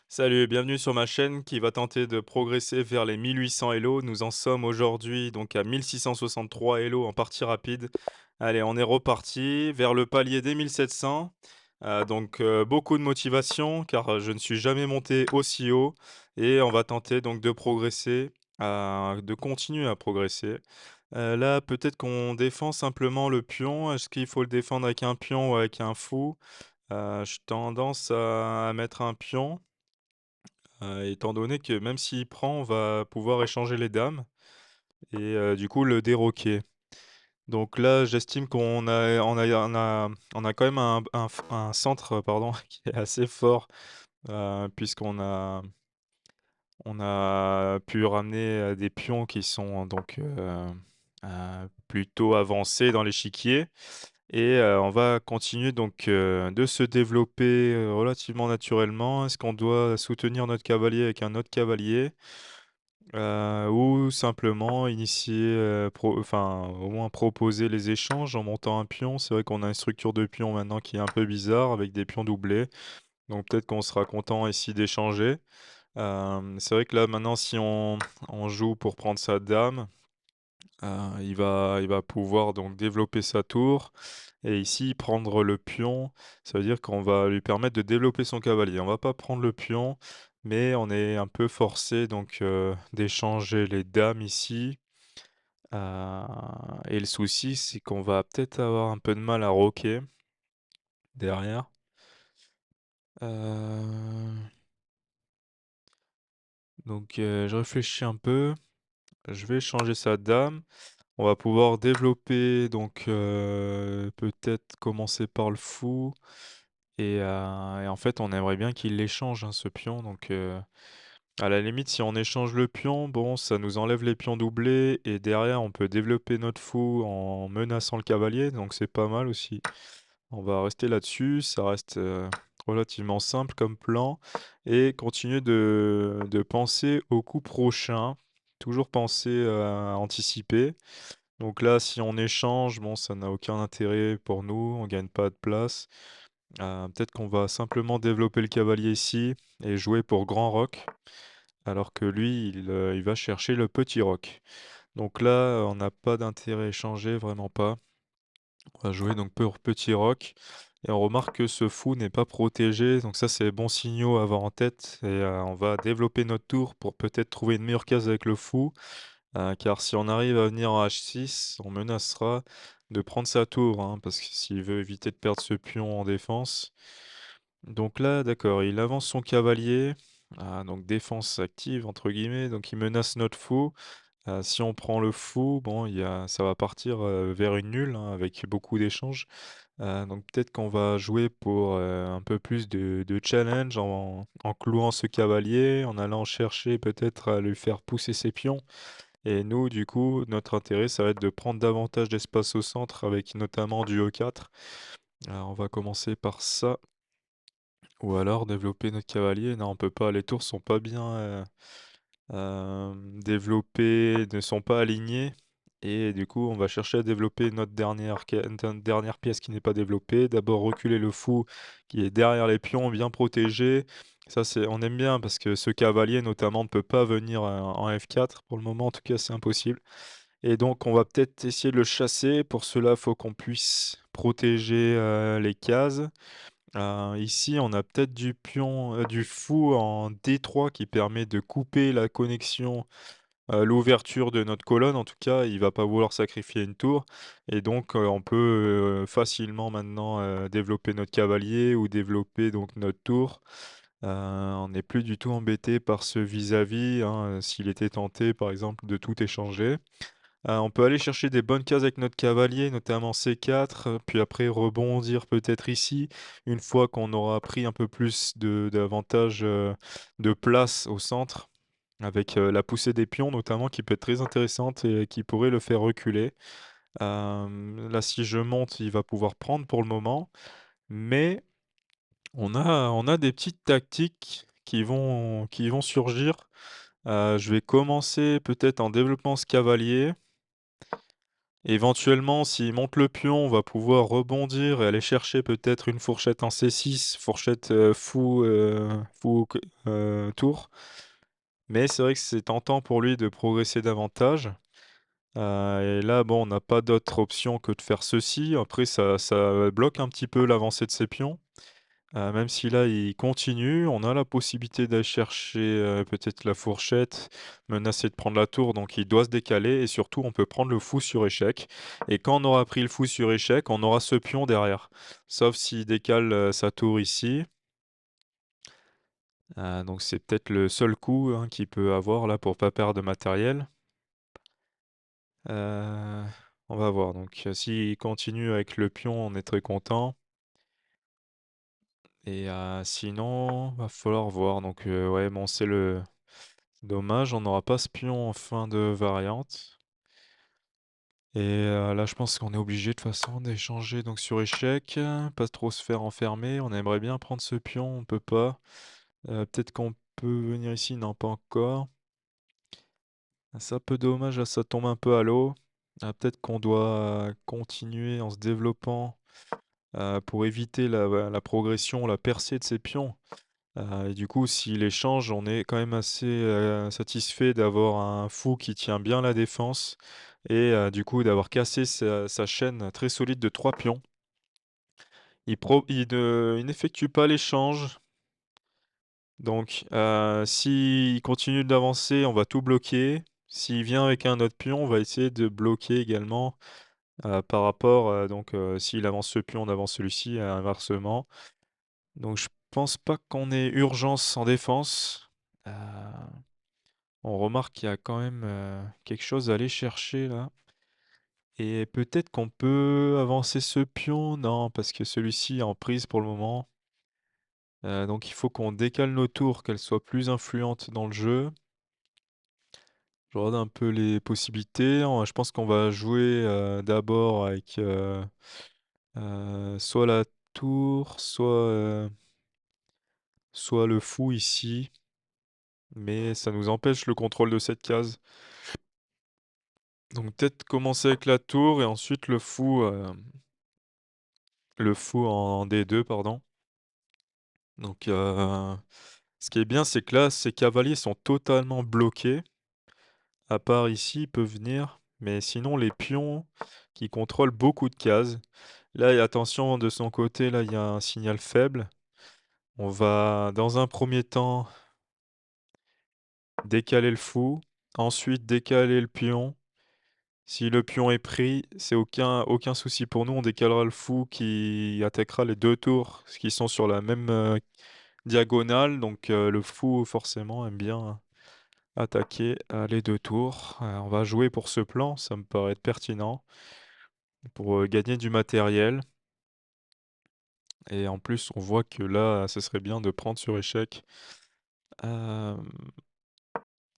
Salut et bienvenue sur ma chaîne qui va tenter de progresser vers les 1800 Elo. Nous en sommes aujourd'hui donc à 1663 Elo en partie rapide. Allez, on est reparti vers le palier des 1700. Beaucoup de motivation car je ne suis jamais monté aussi haut et on va tenter donc de progresser, de continuer à progresser. Là, peut-être qu'on défend simplement le pion. Est-ce qu'il faut le défendre avec un pion ou avec un fou? J'ai tendance à mettre un pion. Étant donné que même s'il prend, on va pouvoir échanger les dames et du coup le déroquer. Donc là, j'estime qu'on a quand même un centre, pardon, qui est assez fort, puisqu'on a pu ramener, des pions qui sont plutôt avancés dans l'échiquier et on va continuer de se développer, relativement naturellement. Est-ce qu'on doit soutenir notre cavalier avec un autre cavalier? Ou simplement initier, au moins proposer les échanges en montant un pion. C'est vrai qu'on a une structure de pion maintenant qui est un peu bizarre avec des pions doublés, donc peut-être qu'on sera content ici d'échanger. C'est vrai que là maintenant si on joue pour prendre sa dame, il va pouvoir donc développer sa tour et ici prendre le pion, ça veut dire qu'on va lui permettre de développer son cavalier. On va pas prendre le pion, mais on est un peu forcé d'échanger les dames ici, heu et le souci, c'est qu'on va peut-être avoir un peu de mal à roquer derrière. Heu, je réfléchis un peu, je vais changer sa dame. On va pouvoir développer peut-être commencer par le fou et en fait, on aimerait bien qu'il l'échange, hein, ce pion à la limite, si on échange le pion, bon, ça nous enlève les pions doublés et derrière, on peut développer notre fou en menaçant le cavalier, donc c'est pas mal aussi. On va rester là-dessus, ça reste, relativement simple comme plan et continuer de penser au coup prochain. Toujours penser, à anticiper. Donc là, si on échange, bon, ça n'a aucun intérêt pour nous, on gagne pas de place. Peut-être qu'on va simplement développer le cavalier ici et jouer pour grand roc, alors que lui, il va chercher le petit roc. Donc là, on n'a pas d'intérêt à échanger, vraiment pas. On va jouer donc pour petit roc et on remarque que ce fou n'est pas protégé, donc ça, c'est bon signaux à avoir en tête et on va développer notre tour pour peut-être trouver une meilleure case avec le fou. Car si on arrive à venir en H6, on menacera de prendre sa tour, hein, parce que s'il veut éviter de perdre ce pion en défense. Donc là, d'accord, il avance son cavalier, donc «défense active» entre guillemets, donc il menace notre fou. Si on prend le fou, bon, ça va partir, vers une nulle, hein, avec beaucoup d'échanges. Donc peut-être qu'on va jouer pour, un peu plus de challenge en clouant ce cavalier, en allant chercher peut-être à lui faire pousser ses pions. Et nous, du coup, notre intérêt, ça va être de prendre davantage d'espace au centre avec notamment du E4. Alors, on va commencer par ça. Ou alors développer notre cavalier. Non, on peut pas. Les tours sont pas bien développées, ne sont pas alignées. Et du coup, on va chercher à développer notre dernière pièce qui n'est pas développée. D'abord reculer le fou qui est derrière les pions, bien protégé. Ça, on aime bien parce que ce cavalier, notamment, ne peut pas venir en F4. Pour le moment, en tout cas, c'est impossible. Et donc on va peut-être essayer de le chasser. Pour cela, il faut qu'on puisse protéger, les cases. Ici, on a peut-être du fou en D3 qui permet de couper la connexion, l'ouverture de notre colonne. En tout cas, il va pas vouloir sacrifier une tour et donc on peut, facilement maintenant, développer notre cavalier ou développer donc notre tour. On n'est plus du tout embêté par ce vis-à-vis, hein, s'il était tenté, par exemple, de tout échanger. On peut aller chercher des bonnes cases avec notre cavalier, notamment C4, puis après rebondir peut-être ici, une fois qu'on aura pris un peu plus de d'avantage, de place au centre, avec, la poussée des pions notamment qui peut être très intéressante et qui pourrait le faire reculer. Là, si je monte, il va pouvoir prendre pour le moment, mais on a des petites tactiques qui vont surgir. Je vais commencer peut-être en développant ce cavalier. Éventuellement, s'il monte le pion, on va pouvoir rebondir et aller chercher peut-être une fourchette en C6, fourchette, fou q tour. Mais c'est vrai que c'est tentant pour lui de progresser davantage. Et là, bon, on n'a pas d'autre option que de faire ceci. Après ça bloque un petit peu l'avancée de ses pions. Même si là, il continue, on a la possibilité d'aller chercher, peut-être la fourchette, menacer de prendre la tour, donc il doit se décaler et surtout on peut prendre le fou sur échec et quand on aura pris le fou sur échec, on aura ce pion derrière. Sauf s'il décale, sa tour ici, donc c'est peut-être le seul coup, hein, qu'il peut avoir là pour pas perdre de matériel. Heu, on va voir donc, s'il continue avec le pion, on est très content et sinon, va falloir voir donc, ouais, bon, c'est le dommage, on n'aura pas ce pion en fin de variante et là, je pense qu'on est obligé de toute façon d'échanger donc sur échec, pas trop se faire enfermer. On aimerait bien prendre ce pion, on peut pas. Peut-être qu'on peut venir ici? Non, pas encore. C'est un peu dommage, là, ça tombe un peu à l'eau. Peut-être qu'on doit continuer en se développant, pour éviter la progression, la percée de ces pions. Et du coup, s'il échange, on est quand même assez, satisfait d'avoir un fou qui tient bien la défense et du coup, d'avoir cassé sa chaîne très solide de 3 pions. Il n'effectue pas l'échange, donc s'il continue d'avancer, on va tout bloquer. S'il vient avec un autre pion, on va essayer de bloquer également, par rapport, s'il avance ce pion, on avance celui-ci et inversement. Donc je pense pas qu'on ait urgence en défense. Heu On remarque qu'il y a quand même, quelque chose à aller chercher là et peut-être qu'on peut avancer ce pion? Non, parce que celui-ci est en prise pour le moment, donc il faut qu'on décale nos tours, qu'elles soient plus influentes dans le jeu. Je regarde un peu les possibilités. Je pense qu'on va jouer, d'abord avec, soit la tour, soit le fou ici, mais ça nous empêche le contrôle de cette case. Donc peut-être commencer avec la tour et ensuite le fou en D2, pardon. Donc, ce qui est bien, c'est que là, ces cavaliers sont totalement bloqués. À part ici, ils peuvent venir, mais sinon les pions qui contrôlent beaucoup de cases. Là et attention de son côté, là, il y a un signal faible. On va, dans un premier temps, décaler le fou, ensuite décaler le pion. Si le pion est pris, c'est aucun souci pour nous, on décalera le fou qui attaquera les 2 tours, qui sont sur la même, diagonale, donc le fou forcément aime bien attaquer, les 2 tours. On va jouer pour ce plan, ça me paraît être pertinent pour, gagner du matériel et en plus on voit que là, ce serait bien de prendre sur échec. Hem,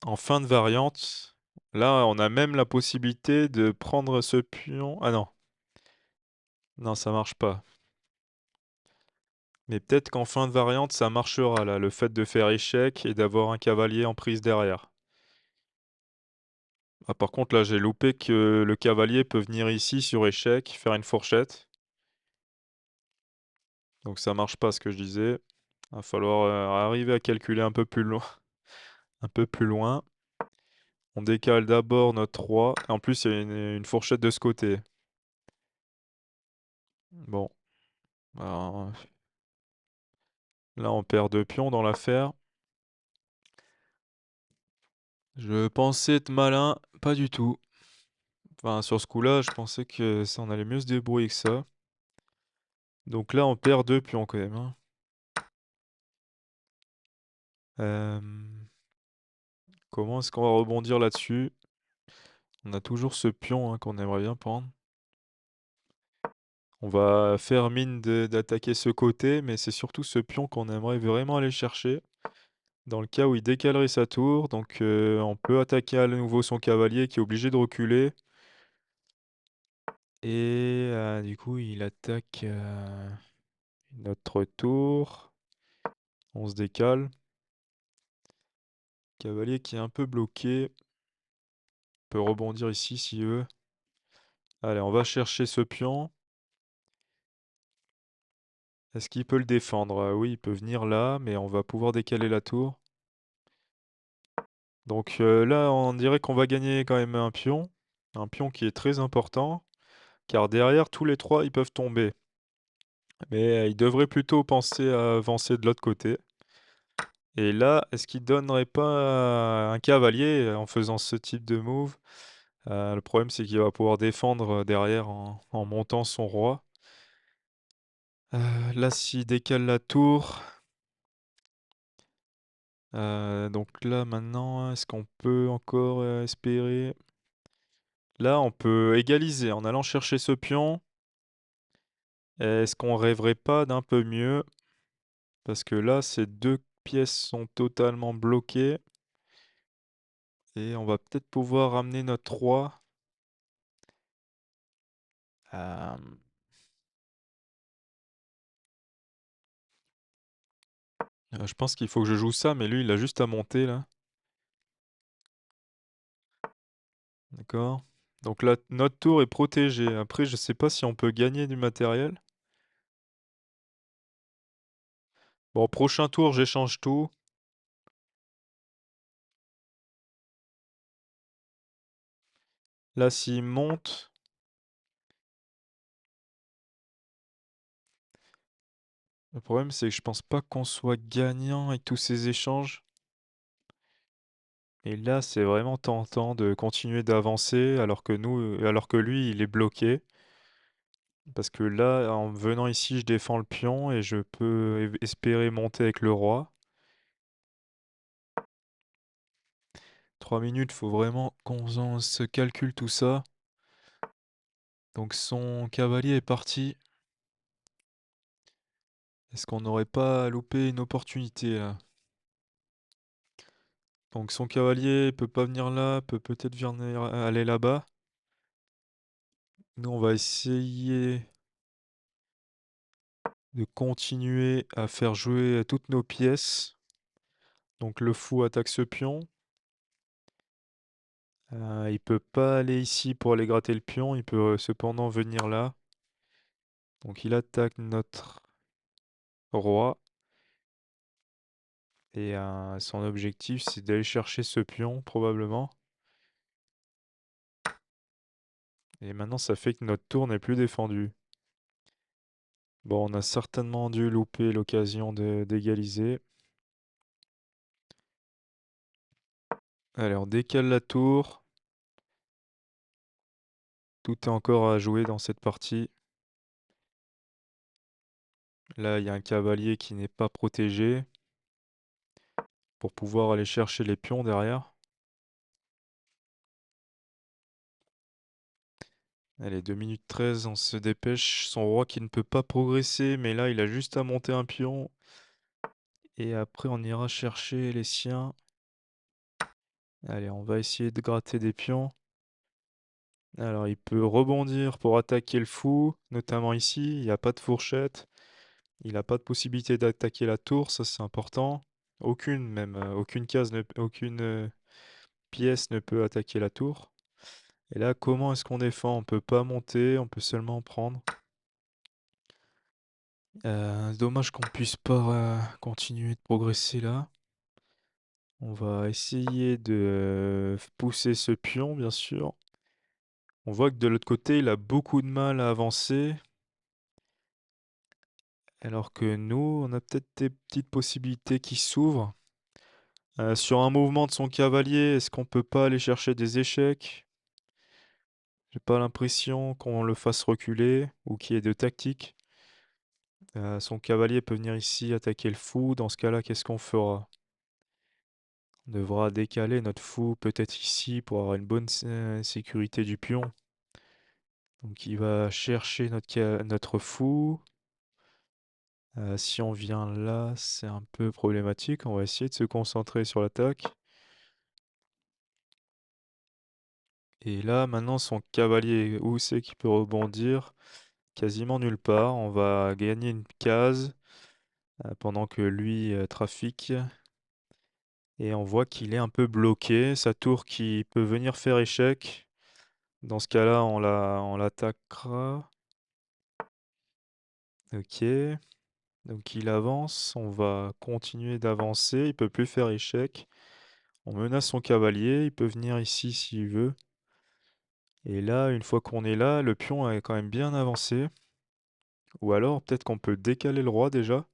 En fin de variante, là, on a même la possibilité de prendre ce pion ah non, ça marche pas. Mais peut-être qu'en fin de variante, ça marchera là, le fait de faire échec et d'avoir un cavalier en prise derrière. Ah par contre là, j'ai loupé que le cavalier peut venir ici sur échec, faire une fourchette. Donc ça marche pas ce que je disais. Va falloir, arriver à calculer un peu plus loin un peu plus loin. On décale d'abord notre roi et en plus il y a une fourchette de ce côté. Bon, alors, là on perd 2 pions dans l'affaire. Je pensais être malin, pas du tout. Enfin sur ce coup-là, je pensais que ça on allait mieux se débrouiller que ça. Donc là on perd 2 pions quand même, hein. Hem, Comment est-ce qu'on va rebondir là-dessus? On a toujours ce pion, hein, qu'on aimerait bien prendre. On va faire mine d'attaquer ce côté, mais c'est surtout ce pion qu'on aimerait vraiment aller chercher. Dans le cas où il décalerait sa tour, donc on peut attaquer à nouveau son cavalier qui est obligé de reculer et du coup il attaque, notre tour. On se décale. Cavalier qui est un peu bloqué. Peut rebondir ici s'il veut. Allez, on va chercher ce pion. Est-ce qu'il peut le défendre? Oui, il peut venir là, mais on va pouvoir décaler la tour. Donc là, on dirait qu'on va gagner quand même un pion qui est très important, car derrière, tous les 3 ils peuvent tomber. Mais il devrait plutôt penser à avancer de l'autre côté. Et là, est-ce qu'il donnerait pas un cavalier en faisant ce type de move? Le problème, c'est qu'il va pouvoir défendre, derrière en montant son roi. Là, s'il décale la tour, donc là, maintenant, est-ce qu'on peut encore, espérer? Là, on peut égaliser en allant chercher ce pion. Est-ce qu'on rêverait pas d'un peu mieux? Parce que là, ces 2 pièces sont totalement bloquées et on va peut-être pouvoir ramener notre roi. Hem, je pense qu'il faut que je joue ça, mais lui, il a juste à monter là. D'accord. Donc là, notre tour est protégée. Après, je sais pas si on peut gagner du matériel. Bon, prochain tour, j'échange tout. Là, s'il monte, le problème, c'est que je pense pas qu'on soit gagnant avec tous ces échanges. Et là, c'est vraiment tentant de continuer d'avancer alors que lui, il est bloqué. Parce que là, en venant ici, je défends le pion et je peux espérer monter avec le roi. 3 minutes, faut vraiment qu'on se calcule tout ça. Donc son cavalier est parti. Est-ce qu'on n'aurait pas loupé une opportunité là? Donc son cavalier peut pas venir là, peut peut-être venir aller là-bas. Nous, on va essayer de continuer à faire jouer toutes nos pièces. Donc le fou attaque ce pion. Il peut pas aller ici pour aller gratter le pion, il peut cependant venir là. Donc il attaque notre roi et son objectif c'est d'aller chercher ce pion probablement. Et maintenant ça fait que notre tour n'est plus défendu. Bon, on a certainement dû louper l'occasion d'égaliser. Allez, on décale la tour. Tout est encore à jouer dans cette partie. Là, il y a un cavalier qui n'est pas protégé pour pouvoir aller chercher les pions derrière. Allez, 2 minutes 13, on se dépêche. Son roi qui ne peut pas progresser, mais là, il a juste à monter un pion. Et après, on ira chercher les siens. Allez, on va essayer de gratter des pions. Alors, il peut rebondir pour attaquer le fou, notamment ici. Il n'y a pas de fourchette. Il n'a pas de possibilité d'attaquer la tour, ça c'est important. Aucune même, aucune pièce ne peut attaquer la tour. Et là, comment est-ce qu'on défend? On peut pas monter, on peut seulement prendre. Dommage qu'on puisse pas continuer de progresser là. On va essayer de pousser ce pion, bien sûr. On voit que de l'autre côté, il a beaucoup de mal à avancer. Alors que nous, on a peut-être des petites possibilités qui s'ouvrent. Sur un mouvement de son cavalier, est-ce qu'on peut pas aller chercher des échecs? J'ai pas l'impression qu'on le fasse reculer ou qu'il y ait de tactique. Son cavalier peut venir ici attaquer le fou. Dans ce cas-là, qu'est-ce qu'on fera? On devra décaler notre fou peut-être ici pour avoir une bonne sécurité du pion. Donc il va chercher notre fou. Si on vient là, c'est un peu problématique. On va essayer de se concentrer sur l'attaque. Et là, maintenant, son cavalier, où c'est qu'il peut rebondir? Quasiment nulle part. On va gagner une case pendant que lui trafique. Et on voit qu'il est un peu bloqué. Sa tour qui peut venir faire échec. Dans ce cas-là, on l'attaquera. Ok. Donc il avance, on va continuer d'avancer, il peut plus faire échec. On menace son cavalier, il peut venir ici s'il veut. Et là, une fois qu'on est là, le pion est quand même bien avancé. Ou alors, peut-être qu'on peut décaler le roi déjà.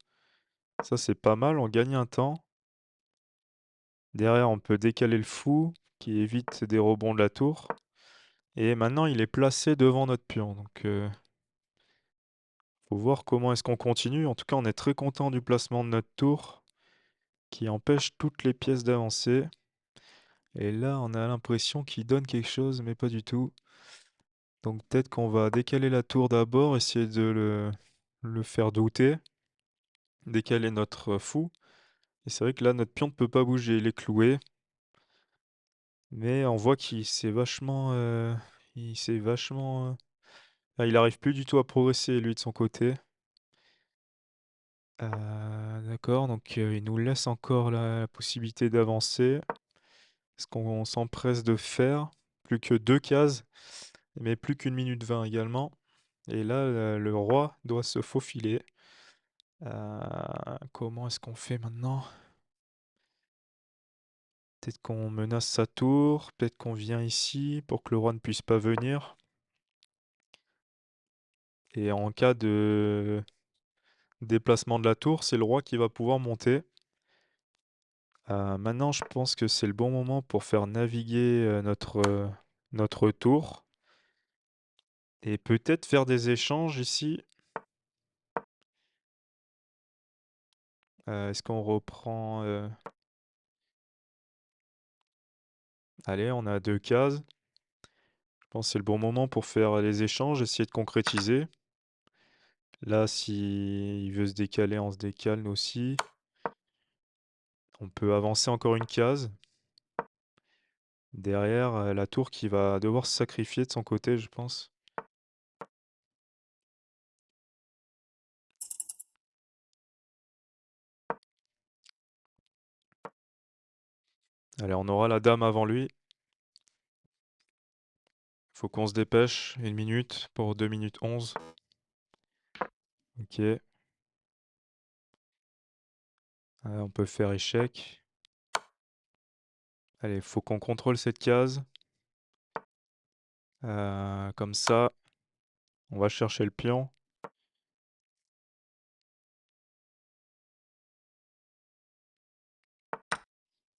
Ça, c'est pas mal, on gagne un temps. Derrière, on peut décaler le fou, qui évite des rebonds de la tour. Et maintenant, il est placé devant notre pion. Donc, faut voir comment est-ce qu'on continue. En tout cas, on est très content du placement de notre tour, qui empêche toutes les pièces d'avancer. Et là, on a l'impression qu'il donne quelque chose, mais pas du tout. Donc peut-être qu'on va décaler la tour d'abord, essayer de le faire douter, décaler notre fou. Et c'est vrai que là, notre pion ne peut pas bouger, il est cloué. Mais on voit qu'il s'est vachement... il s'est vachement... ah, il arrive plus du tout à progresser, lui, de son côté. D'accord, donc il nous laisse encore la possibilité d'avancer. Ce qu'on s'empresse de faire. Plus que 2 cases, mais plus qu'une minute 20 également. Et là, le roi doit se faufiler. Comment est-ce qu'on fait maintenant? Peut-être qu'on menace sa tour, peut-être qu'on vient ici pour que le roi ne puisse pas venir. Et en cas de déplacement de la tour, c'est le roi qui va pouvoir monter. Maintenant, je pense que c'est le bon moment pour faire naviguer notre tour. Et peut-être faire des échanges ici. Est-ce qu'on reprend... Allez, on a 2 cases. Je pense que c'est le bon moment pour faire les échanges, essayer de concrétiser. Là, si il veut se décaler, on se décale nous aussi. On peut avancer encore une case. Derrière, la tour qui va devoir se sacrifier de son côté, je pense. Allez, on aura la dame avant lui. Faut qu'on se dépêche. 1 minute pour 2 minutes 11. Ok. On peut faire échec. Allez, faut qu'on contrôle cette case. Comme ça, on va chercher le pion.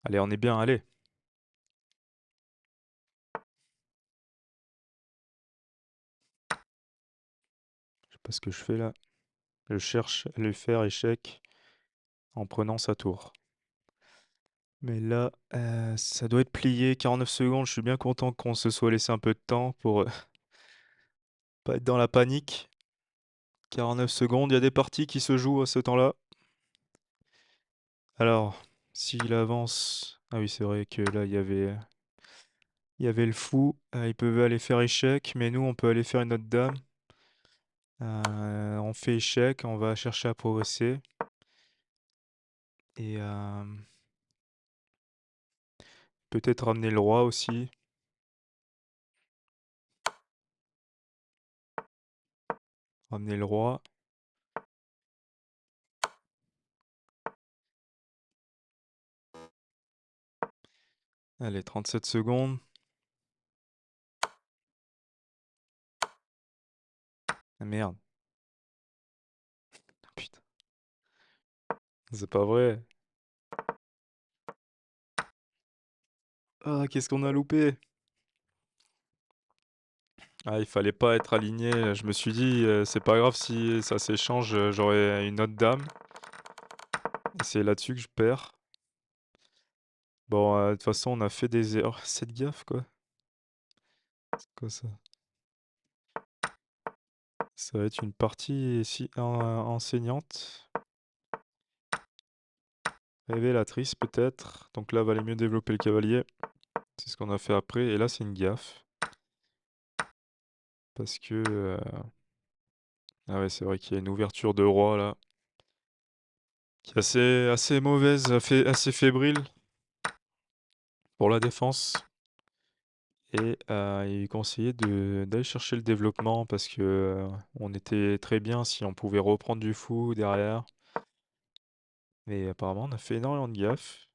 Allez, on est bien, allez. Je sais pas ce que je fais là. Je cherche à lui faire échec en prenant sa tour. Mais là, ça doit être plié. 49 secondes, je suis bien content qu'on se soit laissé un peu de temps pour pas être dans la panique. 49 secondes, il y a des parties qui se jouent à ce temps-là. Alors, s'il avance... Ah oui, c'est vrai que là, il y avait le fou. Il peut aller faire échec, mais nous, on peut aller faire une autre dame. On fait échec, on va chercher à progresser. Et peut-être ramener le roi aussi. Ramener le roi. Allez, 37 secondes. Ah merde. Putain, c'est pas vrai. Ah, qu'est-ce qu'on a loupé? Ah, il fallait pas être aligné. Je me suis dit, c'est pas grave si ça s'échange, j'aurai une autre dame. Et c'est là-dessus que je perds. Bon, de toute façon, on a fait des erreurs. Cette gaffe, quoi. C'est quoi ça? Ça va être une partie si enseignante. Révélatrice, peut-être. Donc là, valait mieux développer le cavalier. C'est ce qu'on a fait après. Et là, c'est une gaffe. Parce que... ah ouais, c'est vrai qu'il y a une ouverture de roi, là. Qui est assez mauvaise, assez fébrile pour la défense. et il conseillait d'aller chercher le développement parce que, on était très bien si on pouvait reprendre du fou derrière et apparemment on a fait énormément de gaffes.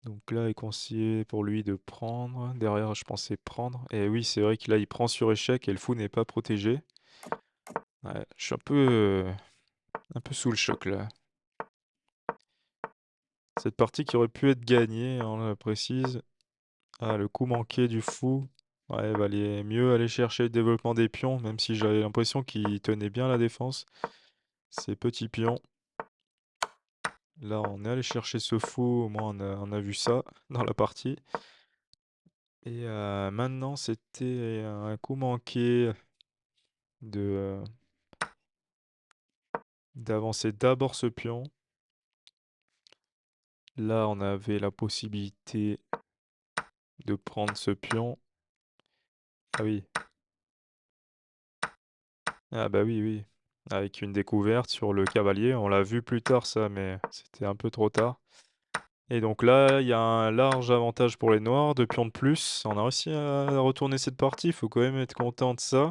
Donc là, il conseillait pour lui de prendre. Derrière, je pensais prendre et oui, c'est vrai que là, il prend sur échec et le fou n'est pas protégé. Ouais, je suis un peu sous le choc là. Cette partie qui aurait pu être gagnée, on le précise. Ah, le coup manqué du fou. Ouais, valait mieux aller chercher le développement des pions, même si j'avais l'impression qu'il tenait bien la défense. Ces petits pions. Là, on est allé chercher ce fou, au moins on a vu ça dans la partie. Et maintenant, c'était un coup manqué de d'avancer d'abord ce pion. Là, on avait la possibilité de prendre ce pion. Ah oui. Ah bah oui, oui. Avec une découverte sur le cavalier. On l'a vu plus tard ça, mais c'était un peu trop tard. Et donc là, il y a un large avantage pour les noirs, 2 pions de plus. On a réussi à retourner cette partie, il faut quand même être content de ça.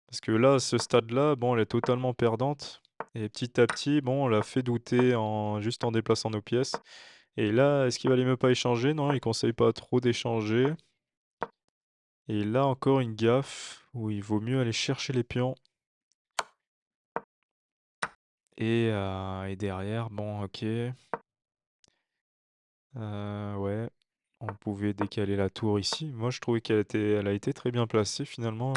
Parce que là, à ce stade-là, bon, elle est totalement perdante. Et petit à petit, bon, on l'a fait douter juste en déplaçant nos pièces. Et là, est-ce qu'il valait mieux pas échanger? Non, il conseille pas trop d'échanger. Et là, encore une gaffe où il vaut mieux aller chercher les pions. Et derrière, bon, OK. Ouais, on pouvait décaler la tour ici. Moi, je trouvais elle a été très bien placée finalement,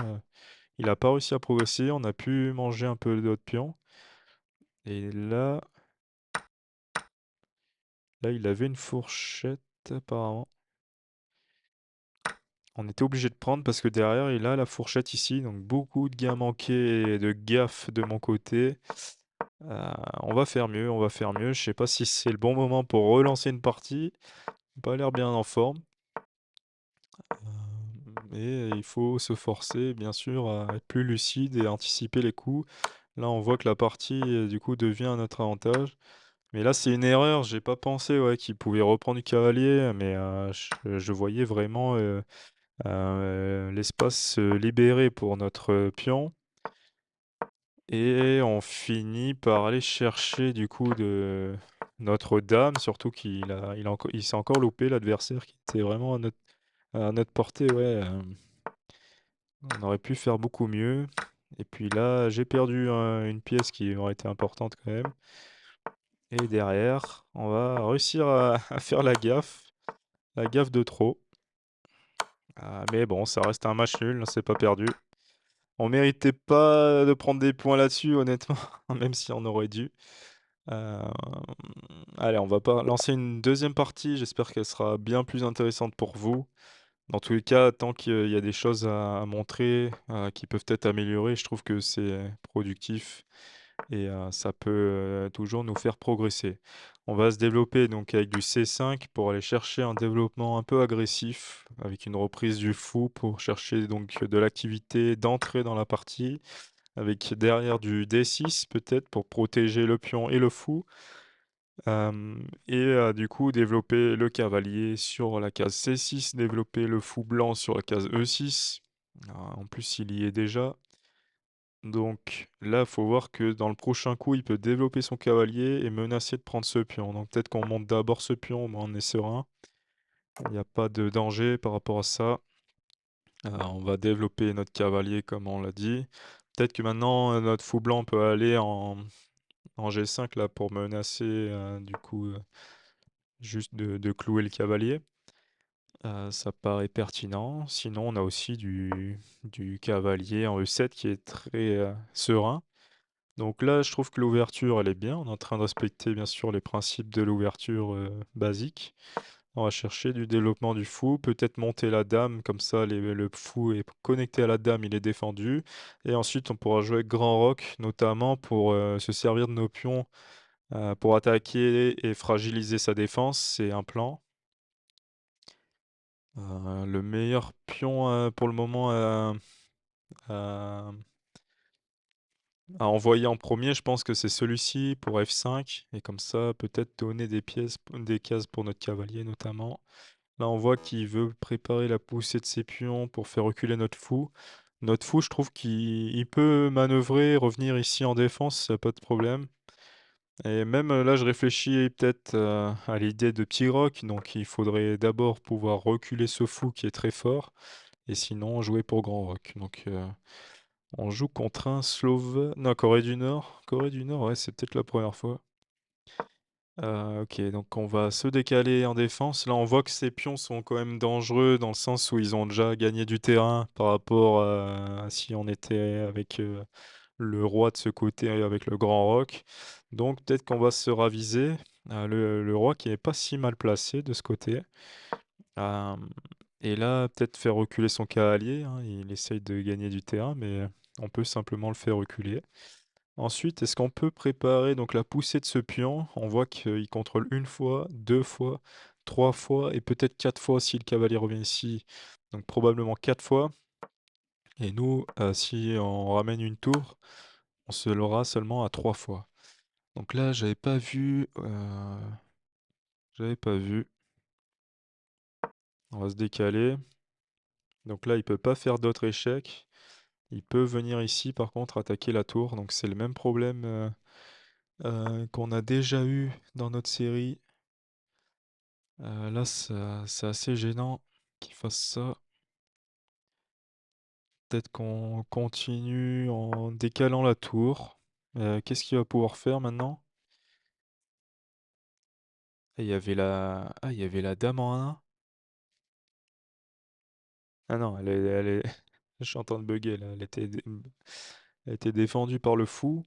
il a pas réussi à progresser, on a pu manger un peu d'autres pions et là, il avait une fourchette apparemment. On était obligé de prendre parce que derrière, il a la fourchette ici, donc beaucoup de gains manqués et de gaffes de mon côté. Heu, on va faire mieux, on va faire mieux. Je sais pas si c'est le bon moment pour relancer une partie. Pas l'air bien en forme. Et il faut se forcer, bien sûr, à être plus lucide et anticiper les coups. Là, on voit que la partie, du coup, devient à notre avantage. Mais là, c'est une erreur. J'ai pas pensé, ouais, qu'il pouvait reprendre du cavalier, mais je voyais vraiment l'espace se libérer pour notre pion. Et on finit par aller chercher, du coup, de notre dame, surtout il s'est encore loupé, l'adversaire, qui était vraiment à notre portée, ouais. On aurait pu faire beaucoup mieux. Et puis là, j'ai perdu une pièce qui aurait été importante quand même. Et derrière, on va réussir à faire la gaffe de trop. Ah, mais bon, ça reste un match nul, c'est pas perdu. On méritait pas de prendre des points là-dessus, honnêtement, même si on aurait dû. Euh, Allez, on va pas lancer une deuxième partie. J'espère qu'elle sera bien plus intéressante pour vous. Dans tous les cas, tant qu'il y a des choses à montrer, qui peuvent être améliorées, je trouve que c'est productif et ça peut, toujours nous faire progresser. On va se développer donc avec du C5 pour aller chercher un développement un peu agressif, avec une reprise du fou pour chercher donc de l'activité d'entrée dans la partie, avec derrière du D6 peut-être pour protéger le pion et le fou. Et du coup, développer le cavalier sur la case C6, développer le fou blanc sur la case E6. En plus, il y est déjà. Donc là, faut voir que dans le prochain coup, il peut développer son cavalier et menacer de prendre ce pion. Donc peut-être qu'on monte d'abord ce pion, au moins on est serein. Il n'y a pas de danger par rapport à ça. On va développer notre cavalier comme on l'a dit. Peut-être que maintenant, notre fou blanc peut aller en G5 là pour menacer du coup juste de clouer le cavalier. Ça paraît pertinent. Sinon, on a aussi du cavalier en E7 qui est très serein. Donc là, je trouve que l'ouverture, elle est bien. On est en train de respecter bien sûr les principes de l'ouverture basique. On va chercher du développement du fou, peut-être monter la dame, comme ça le fou est connecté à la dame, il est défendu. Et ensuite, on pourra jouer avec Grand Roc, notamment pour se servir de nos pions pour attaquer et fragiliser sa défense. C'est un plan. Le meilleur pion, pour le moment, à à envoyer en premier, je pense que c'est celui-ci pour F5 et comme ça, peut-être donner des cases pour notre cavalier notamment. Là, on voit qu'il veut préparer la poussée de ses pions pour faire reculer notre fou. Notre fou, je trouve qu'il peut manœuvrer, revenir ici en défense, y a pas de problème. Et même, là, je réfléchis peut-être, à l'idée de petit roc, donc il faudrait d'abord pouvoir reculer ce fou qui est très fort et sinon jouer pour grand roc. Donc, on joue contre un non, Corée du Nord. Corée du Nord, ouais, c'est peut-être la première fois. OK, donc on va se décaler en défense. Là, on voit que ces pions sont quand même dangereux dans le sens où ils ont déjà gagné du terrain par rapport à si on était avec, le roi de ce côté avec le grand roc. Donc peut-être qu'on va se raviser. Le roi qui est pas si mal placé de ce côté. Hem et là, peut-être faire reculer son cavalier, hein. Il essaye de gagner du terrain, mais on peut simplement le faire reculer. Ensuite, est-ce qu'on peut préparer donc la poussée de ce pion? On voit qu'il contrôle une fois, 2 fois, 3 fois et peut-être 4 fois si le cavalier revient ici. Donc probablement 4 fois et nous, si on ramène une tour, on se l'aura seulement à 3 fois. Donc là, j'avais pas vu. On va se décaler. Donc là, il peut pas faire d'autres échecs. Il peut venir ici par contre attaquer la tour. Donc c'est le même problème, qu'on a déjà eu dans notre série. Là, ça c'est assez gênant qu'il fasse ça. Peut-être qu'on continue en décalant la tour. Qu'est-ce qu'il va pouvoir faire maintenant? Il y avait la dame en 1. Ah non, elle est je suis en train de bugger là, elle était défendue par le fou.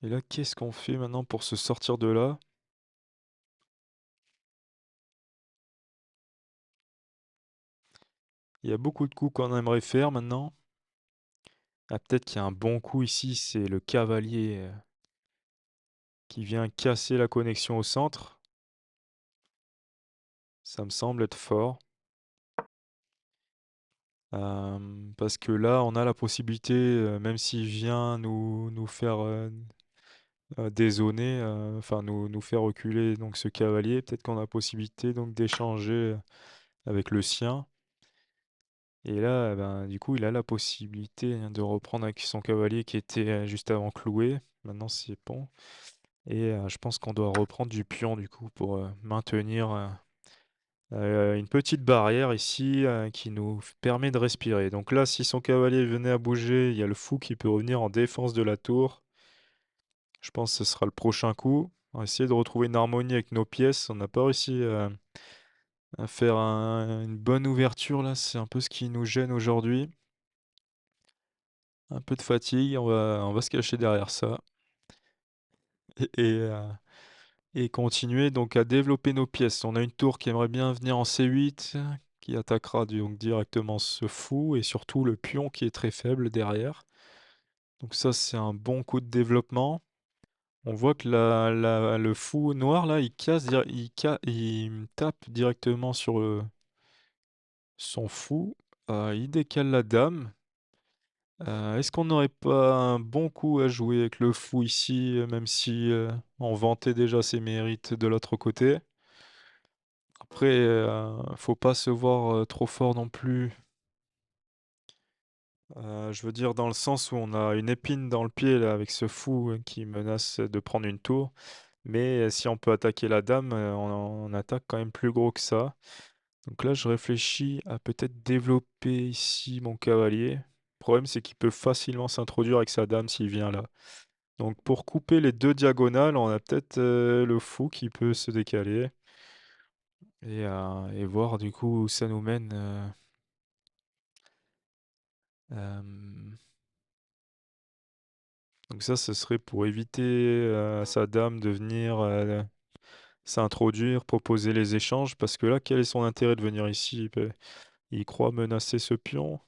Et là, qu'est-ce qu'on fait maintenant pour se sortir de là? Il y a beaucoup de coups qu'on aimerait faire maintenant. Ah, peut-être qu'il y a un bon coup ici, c'est le cavalier qui vient casser la connexion au centre. Ça me semble être fort. Parce que là, on a la possibilité, même s'il vient nous faire, dézonner, enfin nous faire reculer donc ce cavalier, peut-être qu'on a la possibilité donc d'échanger, avec le sien. Et là, ben, du coup, il a la possibilité, hein, de reprendre avec son cavalier qui était, juste avant cloué. Maintenant, c'est bon et je pense qu'on doit reprendre du pion, du coup, pour, maintenir, une petite barrière ici, qui nous permet de respirer. Donc là, si son cavalier venait à bouger, il y a le fou qui peut revenir en défense de la tour. Je pense que ce sera le prochain coup. On va essayer de retrouver une harmonie avec nos pièces. On n'a pas réussi, à faire une bonne ouverture là, c'est un peu ce qui nous gêne aujourd'hui. Un peu de fatigue, on va se cacher derrière ça et et heu et continuer donc à développer nos pièces. On a une tour qui aimerait bien venir en C8, qui attaquera donc directement ce fou et surtout le pion qui est très faible derrière. Donc ça, c'est un bon coup de développement. On voit que le fou noir là, il tape directement sur, son fou, il décale la dame. Est-ce qu'on n'aurait pas un bon coup à jouer avec le fou ici, même si, on vantait déjà ses mérites de l'autre côté? Après, faut pas se voir, trop fort non plus. Je veux dire dans le sens où on a une épine dans le pied là avec ce fou, qui menace de prendre une tour. Mais, si on peut attaquer la dame, on attaque quand même plus gros que ça. Donc là, je réfléchis à peut-être développer ici mon cavalier. Le problème, c'est qu'il peut facilement s'introduire avec sa dame s'il vient là. Donc pour couper les 2 diagonales, on a peut-être, le fou qui peut se décaler et voir du coup où ça nous mène, hem, donc ça, ce serait pour éviter, à sa dame de venir, s'introduire, proposer les échanges parce que là, quel est son intérêt de venir ici? Il croit menacer ce pion?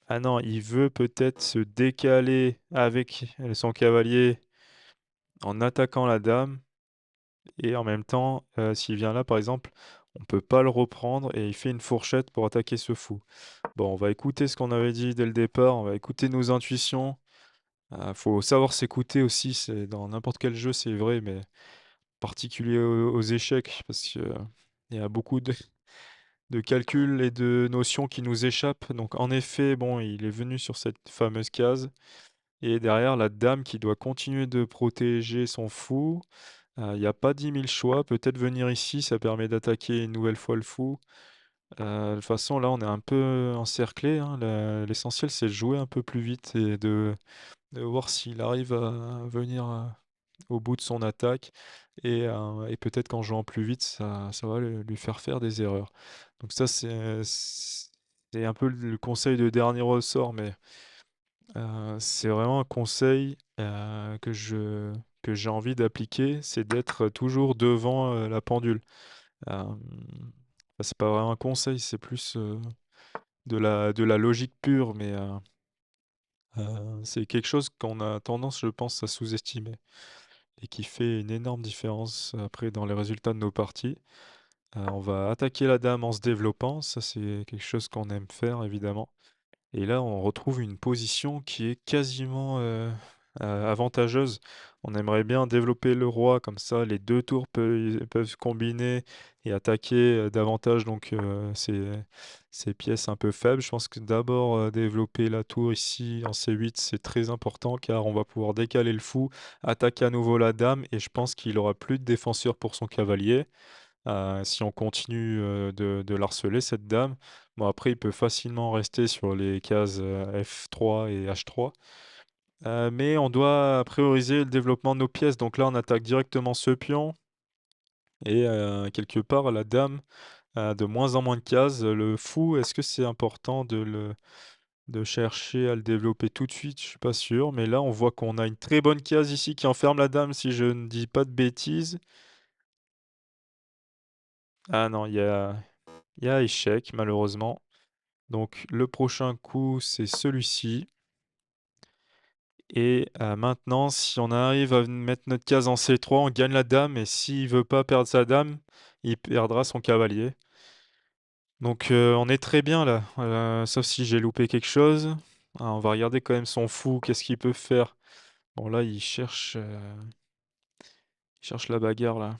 Ah non, il veut peut-être se décaler avec, son cavalier en attaquant la dame et en même temps, s'il vient là, par exemple, on peut pas le reprendre et il fait une fourchette pour attaquer ce fou. Bon, on va écouter ce qu'on avait dit dès le départ, on va écouter nos intuitions. Faut savoir s'écouter aussi, c'est dans n'importe quel jeu, c'est vrai, mais particulier aux échecs parce qu'il y a beaucoup de calculs et de notions qui nous échappent. Donc en effet, bon, il est venu sur cette fameuse case et derrière la dame qui doit continuer de protéger son fou. Il y a pas 10 000 choix, peut-être venir ici, ça permet d'attaquer une nouvelle fois le fou. De toute façon, là, on est un peu encerclé, hein. L'essentiel, c'est de jouer un peu plus vite et de voir s'il arrive à venir, au bout de son attaque et peut-être qu'en jouant plus vite, ça va lui faire des erreurs. Donc ça, c'est un peu le conseil de dernier ressort, mais c'est vraiment un conseil, que j'ai envie d'appliquer, c'est d'être toujours devant, la pendule. Hem, c'est pas vraiment un conseil, c'est plus, de la logique pure, mais c'est quelque chose qu'on a tendance, je pense, à sous-estimer et qui fait une énorme différence après dans les résultats de nos parties. On va attaquer la dame en se développant, ça c'est quelque chose qu'on aime faire évidemment. Et là, on retrouve une position qui est quasiment avantageuse. On aimerait bien développer le roi, comme ça les deux tours peuvent se combiner et attaquer davantage donc ces pièces un peu faibles. Je pense que d'abord développer la tour ici en C8, c'est très important car on va pouvoir décaler le fou, attaquer à nouveau la dame et je pense qu'il aura plus de défenseur pour son cavalier. Si on continue, de l'harceler cette dame, bon après il peut facilement rester sur les cases, F3 et H3, mais on doit prioriser le développement de nos pièces. Donc là, on attaque directement ce pion et quelque part la dame a de moins en moins de cases. Le fou, est-ce que c'est important de chercher à le développer tout de suite? Je suis pas sûr, mais là on voit qu'on a une très bonne case ici qui enferme la dame si je ne dis pas de bêtises. Ah non, il y a échec malheureusement. Donc le prochain coup, c'est celui-ci et maintenant si on arrive à mettre notre case en C3, on gagne la dame et s'il veut pas perdre sa dame, il perdra son cavalier. Donc on est très bien là, sauf si j'ai loupé quelque chose. Ah, on va regarder quand même son fou, qu'est-ce qu'il peut faire? Bon là, il cherche la bagarre là.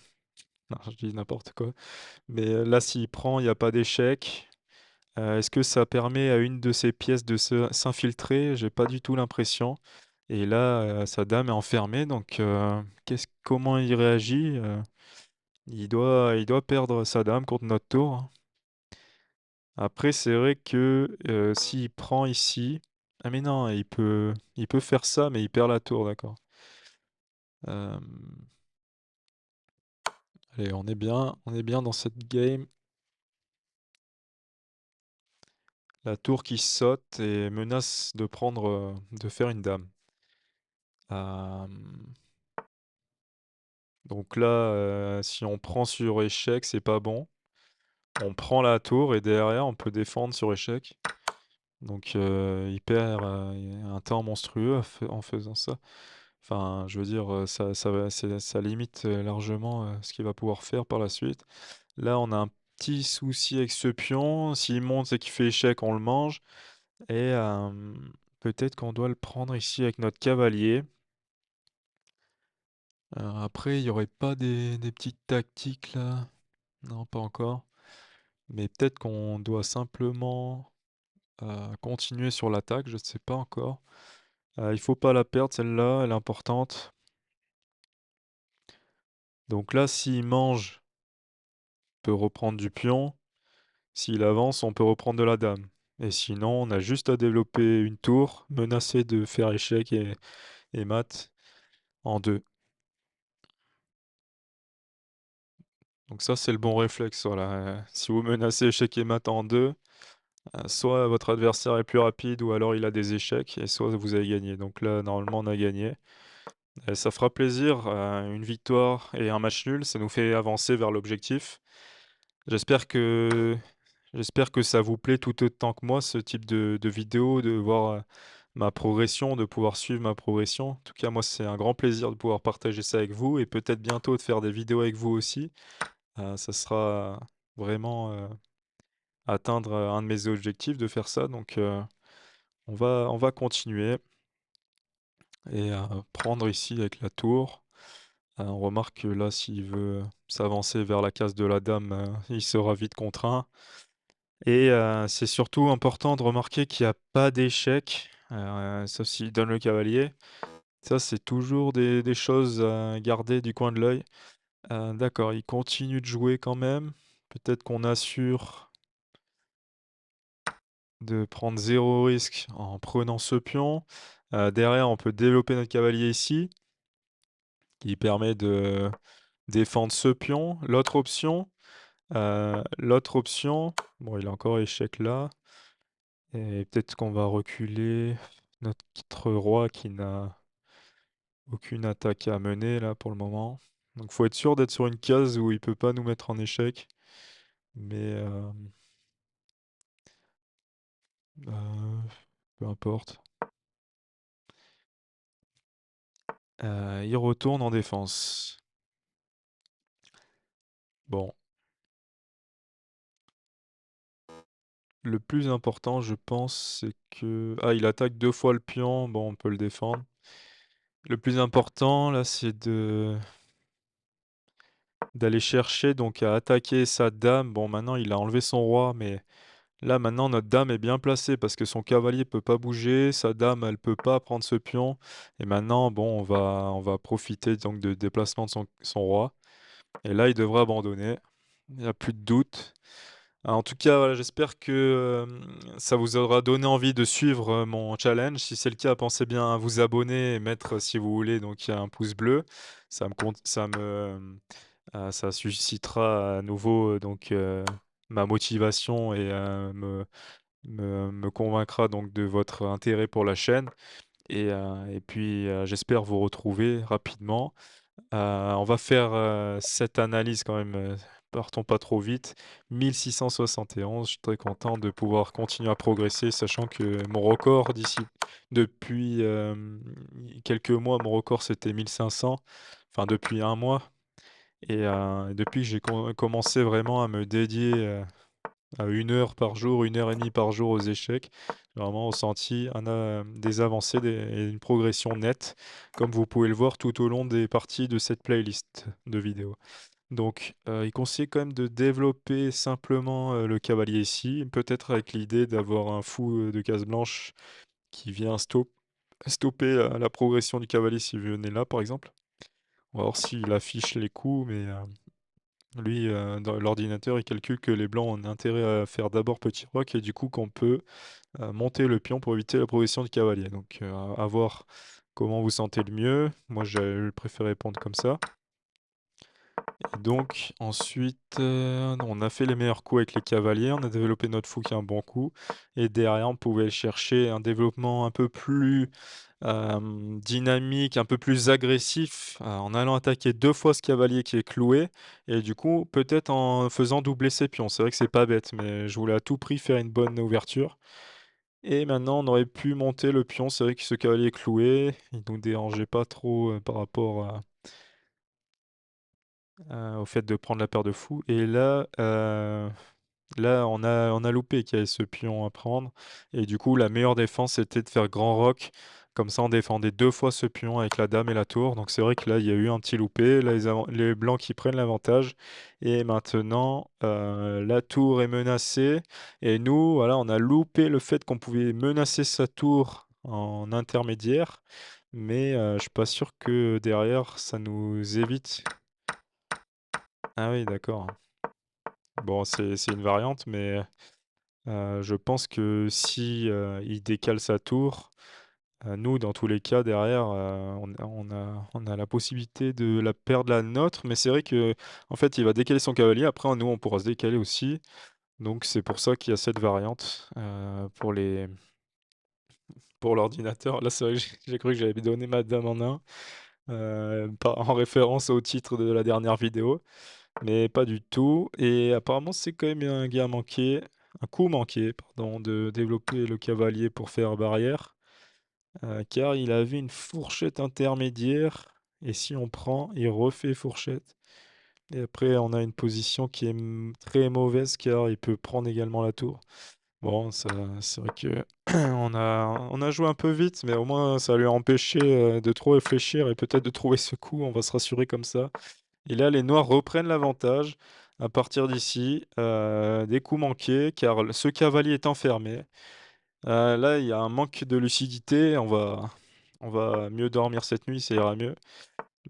Non, je dis n'importe quoi. Mais là, s'il prend, il y a pas d'échec. Est-ce que ça permet à une de ces pièces de s'infiltrer? J'ai pas du tout l'impression. Et là, sa dame est enfermée, donc comment il réagit? Il doit perdre sa dame contre notre tour, hein. Après, c'est vrai que, s'il prend ici ah mais non, il peut faire ça, mais il perd la tour, d'accord. Hem, allez, on est bien dans cette game. La tour qui saute et menace de faire une dame. Hem Donc là, si on prend sur échec, c'est pas bon. On prend la tour et derrière, on peut défendre sur échec. Donc il perd, un temps monstrueux en faisant ça. Enfin, je veux dire, ça limite, largement, ce qu'il va pouvoir faire par la suite. Là, on a un petit souci avec ce pion. S'il monte et qu'il fait échec, on le mange et peut-être qu'on doit le prendre ici avec notre cavalier. Après, il y aurait pas des petites tactiques là? Non, pas encore. Mais peut-être qu'on doit simplement, continuer sur l'attaque, je ne sais pas encore. Il faut pas la perdre celle-là, elle est importante. Donc là, s'il mange, on peut reprendre du pion. S'il avance, on peut reprendre de la dame. Et sinon, on a juste à développer une tour, menacer de faire échec et mat en 2. Donc ça, c'est le bon réflexe, voilà, si vous menacez échec et mat en 2, soit votre adversaire est plus rapide ou alors il a des échecs et soit vous avez gagné. Donc là, normalement, on a gagné. Ça fera plaisir, une victoire et un match nul, ça nous fait avancer vers l'objectif. J'espère que j'espère que ça vous plaît tout autant que moi, ce type de vidéo, de voir, ma progression, de pouvoir suivre ma progression. En tout cas, moi, c'est un grand plaisir de pouvoir partager ça avec vous et peut-être bientôt de faire des vidéos avec vous aussi. Ça sera vraiment, atteindre, un de mes objectifs de faire ça donc on va continuer et prendre ici avec la tour. On remarque que là, s'il veut s'avancer vers la case de la dame, il sera vite contraint et c'est surtout important de remarquer qu'il y a pas d'échec, sauf s'il donne le cavalier. Ça, c'est toujours des choses à garder du coin de l'œil. D'accord, il continue de jouer quand même. Peut-être qu'on assure de prendre zéro risque en prenant ce pion. Derrière, on peut développer notre cavalier ici, qui permet de défendre ce pion. L'autre option, bon, il a encore échec là et peut-être qu'on va reculer notre roi qui n'a aucune attaque à mener là pour le moment. Donc faut être sûr d'être sur une case où il peut pas nous mettre en échec. Mais heu, peu importe. Il retourne en défense. Bon, le plus important je pense c'est que il attaque 2 fois le pion, bon on peut le défendre. Le plus important là c'est d'aller chercher donc à attaquer sa dame. Bon maintenant il a enlevé son roi, mais là maintenant notre dame est bien placée parce que son cavalier peut pas bouger, sa dame elle peut pas prendre ce pion et maintenant bon on va profiter donc de déplacement de son roi et là il devrait abandonner. Il y a plus de doute. En tout cas, voilà, j'espère que, ça vous aura donné envie de suivre, mon challenge. Si c'est le cas, pensez bien à vous abonner et mettre, si vous voulez, donc il y a un pouce bleu. Ça suscitera à nouveau, donc ma motivation et me convaincra donc de votre intérêt pour la chaîne et puis, j'espère vous retrouver rapidement. On va faire, cette analyse quand même, partons pas trop vite. 1671, je suis très content de pouvoir continuer à progresser, sachant que mon record depuis, quelques mois, mon record c'était 1500, enfin depuis un mois et depuis que j'ai commencé vraiment à me dédier, à 1 heure par jour, 1 heure et demie par jour aux échecs. J'ai vraiment ressenti des avancées et une progression nette, comme vous pouvez le voir tout au long des parties de cette playlist de vidéos. Donc, il conseille quand même de développer simplement le cavalier ici, peut-être avec l'idée d'avoir un fou de case blanche qui vient stopper la progression du cavalier s'il venait là, par exemple. On va voir s'il affiche les coups, mais lui, dans l'ordinateur, il calcule que les blancs ont intérêt à faire d'abord petit roc et du coup qu'on peut monter le pion pour éviter la progression du cavalier. Donc à voir comment vous sentez le mieux. Moi, je préfère répondre comme ça. Et donc ensuite, on a fait les meilleurs coups avec les cavaliers, on a développé notre fou qui est un bon coup et derrière on pouvait chercher un développement un peu plus dynamique, un peu plus agressif, en allant attaquer 2 fois ce cavalier qui est cloué et du coup, peut-être en faisant doubler ses pions. C'est vrai que c'est pas bête, mais je voulais à tout prix faire une bonne ouverture et maintenant on aurait pu monter le pion. C'est vrai que ce cavalier est cloué, il nous dérangeait pas trop, par rapport au fait de prendre la paire de fous et là, on a loupé qu'il y avait ce pion à prendre et du coup, la meilleure défense, c'était de faire grand roc. Comme ça, on défendait 2 fois ce pion avec la dame et la tour. Donc c'est vrai que là, il y a eu un petit loupé. Là, les blancs qui prennent l'avantage et maintenant, la tour est menacée et nous, voilà, on a loupé le fait qu'on pouvait menacer sa tour en intermédiaire, mais je suis pas sûr que derrière, ça nous évite. Ah oui, d'accord. Bon, c'est une variante, mais je pense que si, il décale sa tour, nous, dans tous les cas, derrière, on a la possibilité de la perdre la nôtre, mais c'est vrai que en fait, il va décaler son cavalier. Après, nous, on pourra se décaler aussi. Donc c'est pour ça qu'il y a cette variante, pour l'ordinateur. Là, c'est vrai que j'ai cru que j'avais donné ma dame en un, en référence au titre de la dernière vidéo. Mais pas du tout et apparemment, c'est quand même un coup manqué, pardon, de développer le cavalier pour faire barrière, car il avait une fourchette intermédiaire et si on prend, il refait fourchette et après on a une position qui est très mauvaise car il peut prendre également la tour. Bon, ça c'est vrai que on a joué un peu vite, mais au moins ça lui a empêché, de trop réfléchir et peut-être de trouver ce coup. On va se rassurer comme ça. Et là, les noirs reprennent l'avantage à partir d'ici, des coups manqués car ce cavalier est enfermé. Là, il y a un manque de lucidité, on va mieux dormir cette nuit, ça ira mieux.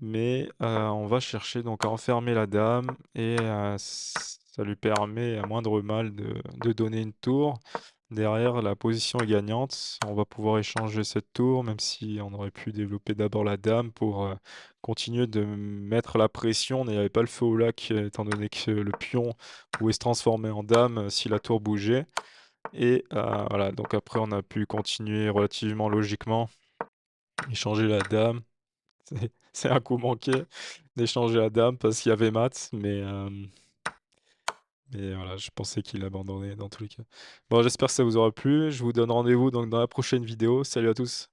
Mais, on va chercher donc à enfermer la dame et ça lui permet à moindre mal de donner une tour. Derrière, la position est gagnante. On va pouvoir échanger cette tour, même si on aurait pu développer d'abord la dame pour, continuer de mettre la pression. Il n'y avait pas le feu au lac, étant donné que le pion pouvait se transformer en dame, si la tour bougeait et voilà, donc après on a pu continuer relativement logiquement, échanger la dame. C'est un coup manqué d'échanger la dame parce qu'il y avait mat, mais voilà, je pensais qu'il abandonnait dans tous les cas. Bon, j'espère que ça vous aura plu. Je vous donne rendez-vous donc dans la prochaine vidéo. Salut à tous.